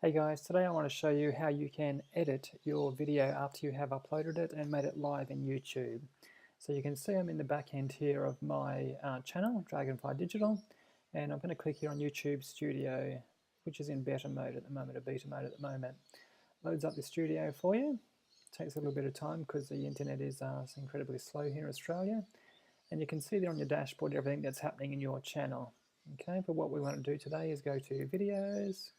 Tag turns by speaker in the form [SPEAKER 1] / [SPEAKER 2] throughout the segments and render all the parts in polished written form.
[SPEAKER 1] Hey guys, today I want to show you how you can edit your video after you have uploaded it and made it live in YouTube. So you can see I'm in the back end here of my channel, Dragonfly Digital, and I'm going to click here on YouTube Studio, which is in beta mode at the moment, or beta mode at the moment. Loads up the studio for you. Takes a little bit of time because the internet is incredibly slow here in Australia. And you can see there on your dashboard everything that's happening in your channel. Okay, but what we want to do today is go to Videos,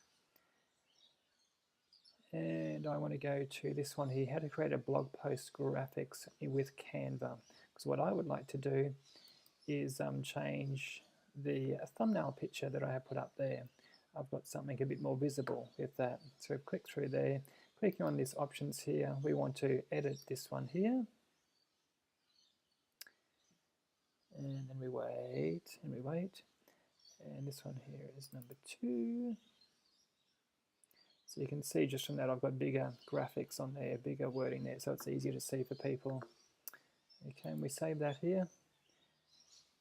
[SPEAKER 1] and I want to go to this one here, how to create a blog post graphics with Canva. Because what I would like to do is change the thumbnail picture that I have put up there. I've got something a bit more visible with that. So click through there, clicking on these options here, we want to edit this one here. And then we wait, and we wait. And this one here is number 2. So you can see just from that I've got bigger graphics on there, bigger wording there, so it's easier to see for people. Okay, and we save that here.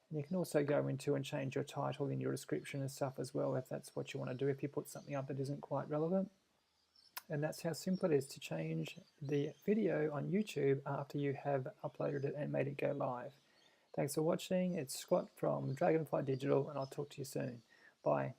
[SPEAKER 1] And you can also go into and change your title in your description and stuff as well if that's what you want to do, if you put something up that isn't quite relevant. And that's how simple it is to change the video on YouTube after you have uploaded it and made it go live. Thanks for watching. It's Scott from Dragonfly Digital, and I'll talk to you soon. Bye.